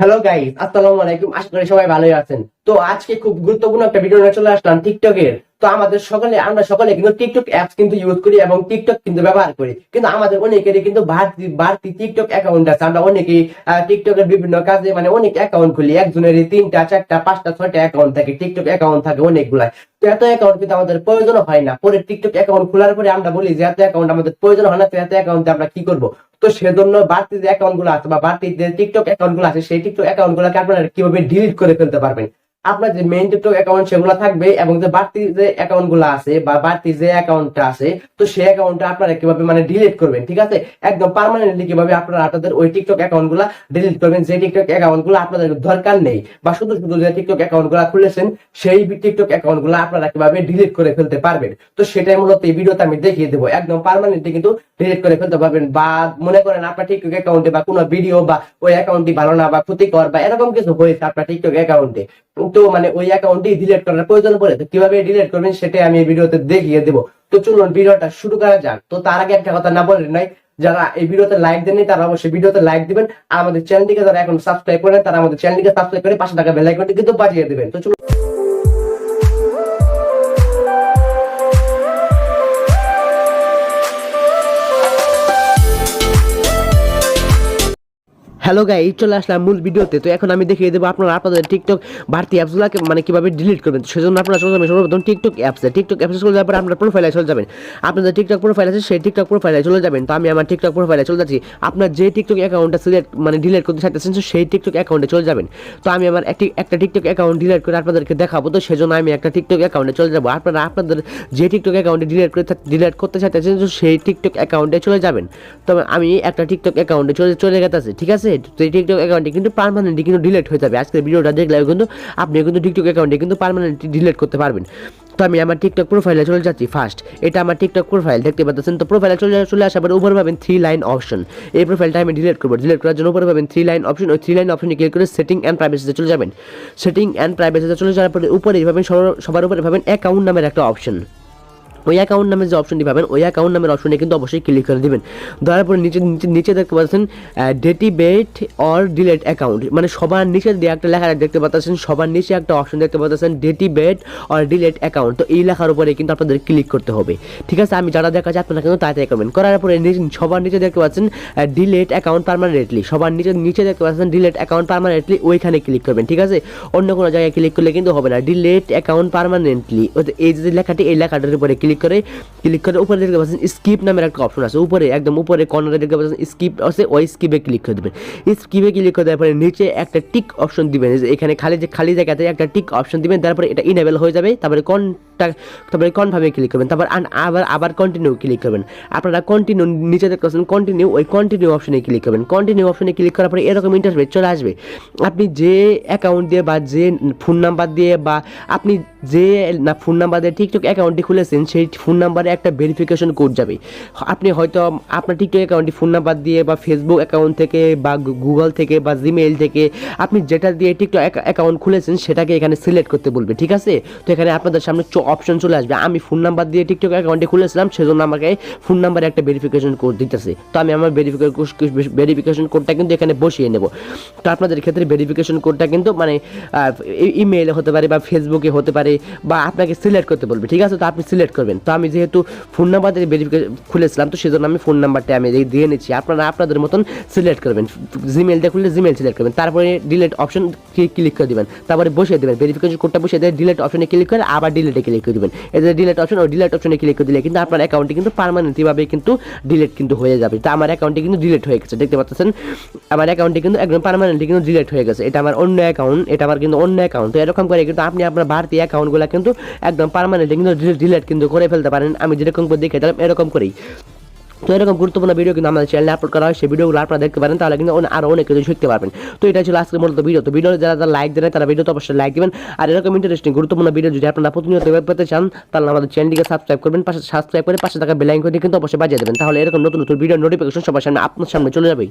Hello guys, আসসালামু আলাইকুম। আশা করি সবাই ভালোই আছেন। তো আজকে খুব গুরুত্বপূর্ণ একটা ভিডিও নিয়ে চলে আসলাম টিকটকের। তো আমরা সকলে কিন্তু টিকটক অ্যাপস কিন্তু ইউজ করি এবং টিকটক কিন্তু ব্যবহার করি, কিন্তু আমাদের অনেকেরই কিন্তু বাড়তি বাড়তি টিকটক অ্যাকাউন্ট আছে। আমরা অনেকেই টিকটকের বিভিন্ন কাজে মানে অনেক অ্যাকাউন্ট খুলি, একজনেরই 3টা 4টা 5টা 6টা অ্যাকাউন্ট থাকে, টিকটক অ্যাকাউন্ট থাকে অনেকগুলা। তো এত অ্যাকাউন্ট কিন্তু আমাদের প্রয়োজন হয় না। পরে টিকটক অ্যাকাউন্ট খোলার পরে আমরা বলি যে এত অ্যাকাউন্ট আমাদের প্রয়োজন হয় না, তো এত অ্যাকাউন্টে আমরা কি করবো? তো সেজন্য বাড়তি যে অ্যাকাউন্ট গুলো আছে বা বাড়তি যে টিকটক অ্যাকাউন্ট গুলো আছে, সেই টিকটক অ্যাকাউন্ট গুলোকে আপনারা কিভাবে ডিলিট করে ফেলতে পারবেন। আপনার যে মেইন টিকটক অ্যাকাউন্ট সেগুলো থাকবে এবং যে বাড়তি যে অ্যাকাউন্ট গুলো আছে বা বাড়তি যে অ্যাকাউন্টটা আছে, তো সেই অ্যাকাউন্টটা আপনারা কিভাবে মানে ডিলিট করবেন, ঠিক আছে? একদম পার্মানেন্টলি কিভাবে আপনারা আপনাদের ওই টিকটক অ্যাকাউন্ট গুলা ডিলিট করবেন, যে টিকটক অ্যাকাউন্ট গুলো আপনাদের দরকার নেই বা শুধু শুধু যে টিকটক অ্যাকাউন্ট গুলা খুলেছেন সেই টিকটক অ্যাকাউন্ট গুলো আপনারা কিভাবে ডিলিট করে ফেলতে পারবেন। তো সেটাই মূলত এই ভিডিওতে আমি দেখিয়ে দেবো। একদম পার্মানেন্টলি কিন্তু ডিলিট করে ফেলতে পারবেন। বা মনে করেন আপনার টিকটক অ্যাকাউন্টে বা কোনো ভিডিও বা ওই অ্যাকাউন্টটি ভালো না বা ক্ষতিকর বা এরকম কিছু হয়েছে আপনার টিকটক অ্যাকাউন্টে, তো মানে ওই অ্যাকাউন্টটি ডিলিট করার প্রয়োজন পড়ে, তো কিভাবে ডিলিট করবেন সেটাই আমি এই ভিডিওতে দেখিয়ে দেবো। তো চলুন ভিডিওটা শুরু করা যাক। তো তার আগে একটা কথা না বলে নাই, যারা এই ভিডিওতে লাইক দেননি তারা অবশ্যই ভিডিওতে লাইক দিবেন। আর আমাদের চ্যানেলটিকে যারা এখন সাবস্ক্রাইব করেন তারা আমাদের চ্যানেলটিকে সাবস্ক্রাইব করে পাশে থাকা বেল আইকনটি কিন্তু বাজিয়ে দিবেন। তো চলুন। হ্যালো গাইস, চলে আসলাম মূল ভিডিওতে। তো এখন আমি দেখিয়ে দেবো আপনারা আপনাদের টিকটক বাড়তি অ্যাপসগুলোকে মানে কিভাবে ডিলিট করবেন। সেজন্য আপনারা চলে যাবেন সর্বপ্রথম টিকটক অ্যাপসে চলে যাওয়ার পর আপনার প্রোফাইলে চলে যাবেন। আপনাদের টিকটক প্রোফাইল আছে, সেই টিকটক প্রোফাইলে চলে যাবেন। তো আমি আমার টিকটক প্রোফাইলে চলে যাচ্ছি। আপনার যে টিকটক অ্যাকাউন্টটা সিলেক্ট মানে ডিলিট করতে চাইতেছেন সেই টিকটক অ্যাকাউন্টে চলে যাবেন। তো আমি আমার একটা টিকটক অ্যাকাউন্ট ডিলিট করে আপনাদেরকে দেখাবো। তো সেজন্য আমি একটা টিকটক অ্যাকাউন্টে চলে যাবো। আপনারা আপনাদের যে টিকটক অ্যাকাউন্টে ডিলিট করতে চাইতেছেন সেই টিকটক অ্যাকাউন্টে চলে যাবেন। তবে আমি একটা টিকটক অ্যাকাউন্টে চলে গেছে, ঠিক আছে? তো এই টিকটক অ্যাকাউন্টে কিন্তু পার্মানেন্টলি কিন্তু ডিলিট হয়ে যাবে। আজকের ভিডিওটা দেখলে কিন্তু আপনি কিন্তু টিকটক অ্যাকাউন্টে কিন্তু পার্মানেন্টলি ডিলিট করতে পারবেন। তো আমি আমার টিকটক প্রোফাইলে চলে যাচ্ছি। ফার্স্ট এটা আমার টিকটক প্রোফাইল দেখতে পাচ্ছেন। তো প্রোফাইলে চলে আসার পরে উপরে পাবেন 3 লাইন অপশন। এই প্রোফাইলটা আমি ডিলিট করবো। ডিলিট করার জন্য উপরে পাবেন 3 লাইন অপশন। ওই 3 লাইন অপশনে ক্লিক করে সেটিং অ্যান্ড প্রাইভেসিতে চলে যাবেন। সেটিং অ্যান্ড প্রাইভেসিতে চলে যাওয়ার পরে উপরে পাবেন সবার উপরে পাবেন অ্যাকাউন্ট নামের একটা অপশন। ওই অ্যাকাউন্ট নামের যে অপশনটি পাবেন ওই অ্যাকাউন্ট নামের অপশনে কিন্তু অবশ্যই ক্লিক করে দিবেন। দেওয়ার পরে নিচে দেখতে পাচ্ছেন ডেটিবেট অর ডিলেট অ্যাকাউন্ট, মানে সবার নিচে দিয়ে একটা লেখা দেখতে পাচ্ছেন, সবার নিচে একটা অপশন দেখতে পাচ্ছেন ডেটিবেট অর ডিলেট অ্যাকাউন্ট। তো এই লেখার উপরে কিন্তু আপনাদের ক্লিক করতে হবে, ঠিক আছে? আমি যারা দেখাচ্ছি আপনারা কিন্তু তাড়াতাড়ি করবেন। করার পরে সবার নিচে দেখতে পাচ্ছেন ডিলেট অ্যাকাউন্ট পার্মানেন্টলি, সবার নিচে দেখতে পাচ্ছেন ডিলেট অ্যাকাউন্ট পার্মানেন্টলি, ওইখানে ক্লিক করবেন, ঠিক আছে? অন্য কোনো জায়গায় ক্লিক করলে কিন্তু হবে না। ডিলেট অ্যাকাউন্ট পার্মানেন্টলি, এই যে লেখাটি এই লেখাটার উপরে ক্লিক করে উপরে দেখতে পাচ্ছেন স্কিপ নামের একটা অপশন আছে। উপরে একদম উপরে কর্নারে দেখতে পাচ্ছেন স্কিপ আছে, ওই স্কিপে ক্লিক করে দেবেন। স্কিপে ক্লিক করে দেওয়ার পরে নিচে একটা টিক অপশন দিবেন। এখানে খালি জায়গাতে একটা টিক অপশন দিবেন। তারপরে এটা ইনেবল হয়ে যাবে। তারপরে কনফার্মে ক্লিক করবেন। তারপর আবার কন্টিনিউ ক্লিক করবেন। আপনারা কন্টিনিউ নিচে দেখতে পাচ্ছেন কন্টিনিউ, ওই কন্টিনিউ অপশনে ক্লিক করবেন। কন্টিনিউ অপশনে ক্লিক করার পরে এরকম ইন্টারফেস চলে আসবে। আপনি যে অ্যাকাউন্ট দিয়ে বা যে ফোন নাম্বার দিয়ে বা আপনি যে ফোন নাম্বার দিয়ে টিকটক অ্যাকাউন্টটি খুলেছেন সেই ফোন নাম্বারে একটা ভেরিফিকেশন কোড যাবে। আপনি হয়তো আপনার টিকটক অ্যাকাউন্টটি ফোন নাম্বার দিয়ে বা ফেসবুক অ্যাকাউন্ট থেকে বা গুগল থেকে বা জিমেইল থেকে আপনি যেটা দিয়ে টিকটক অ্যাকাউন্ট খুলেছেন সেটাকে এখানে সিলেক্ট করতে বলবে, ঠিক আছে? তো এখানে আপনাদের সামনে অপশন চলে আসবে। আমি ফোন নাম্বার দিয়ে টিকটক অ্যাকাউন্টে খুলেছিলাম, সেজন্য আমাকে ফোন নাম্বারে একটা ভেরিফিকেশন কোড দিতেছে। তো আমি আমার ভেরিফিকেশন কোডটা কিন্তু এখানে বসিয়ে নেব। তো আপনাদের ক্ষেত্রে ভেরিফিকেশন কোডটা কিন্তু মানে ইমেইলে হতে পারে বা ফেসবুকে হতে পারে বা আপনাকে সিলেক্ট করতে বলবে, ঠিক আছে? তো আপনি সিলেক্ট করবেন। তো আমি যেহেতু ফোন নাম্বার দিয়ে ভেরিফিকেশন খুলেছিলাম, তো সেজন্য আমি ফোন নাম্বারটা আমি দিয়ে নিচ্ছি। আপনারা আপনাদের মতন সিলেক্ট করবেন। জিমেইলটা খুললে জিমেইল সিলেক্ট করবেন, তারপরে ডিলিট অপশন ক্লিক করে দেবেন, তারপরে বসিয়ে দেবেন ভেরিফিকেশন কোডটা বসিয়ে দিয়ে ডিলিট অপশনে ক্লিক করে আবার ডিলিটে ক্লিক করে দেবেন। এই যে ডিলিট অপশন, ওই ডিলিট অপশনে ক্লিক করে দিলে কিন্তু আপনার অ্যাকাউন্টটি কিন্তু পার্মানেন্টলি ভাবে কিন্তু ডিলিট কিন্তু হয়ে যাবে। তো আমার অ্যাকাউন্টটি কিন্তু ডিলিট হয়ে গেছে, দেখতে পাচ্ছেন আমার অ্যাকাউন্টটি কিন্তু একদম পার্মানেন্টলি কিন্তু ডিলিট হয়ে গেছে। এটা আমার অন্য অ্যাকাউন্ট, এটা আমার কিন্তু অন্য অ্যাকাউন্ট। তো এরকম করে কিন্তু আপনি আপনার বাড়তি অ্যাকাউন্টগুলো কিন্তু একদম পার্মানেন্টলি কিন্তু ডিলিট কিন্তু করে ফেলতে পারেন। আমি যেরকম করে দেখে দিলাম এরকম করেই। তো এরকম গুরুত্বপূর্ণ ভিডিও কিন্তু আমাদের চ্যানেলে আপলোড করা হয়, সেই ভিডিওগুলো আপনারা দেখতে পারেন, তাহলে কিন্তু আরও অনেক কিছু শিখতে পারবেন। তো এটা ছিল আজকের মূলত ভিডিও। তো ভিডিও যারা লাইক দেন তারা ভিডিওতে অবশ্যই লাইক দিবেন। আর এরকম ইন্টারেস্টিং গুরুত্বপূর্ণ ভিডিও যদি আপনারা প্রতিনিয়ত পেতে চান তাহলে আমাদের চ্যানেলটিকে সাবস্ক্রাইব করবেন, সাবস্ক্রাইব করে পাশে থাকা বেল আইকনটি কিন্তু অবশ্যই বাজিয়ে দেবেন। তাহলে এরকম নতুন নতুন ভিডিও নোটিফিকেশন সবার সামনে আপনার সামনে চলে যাবে।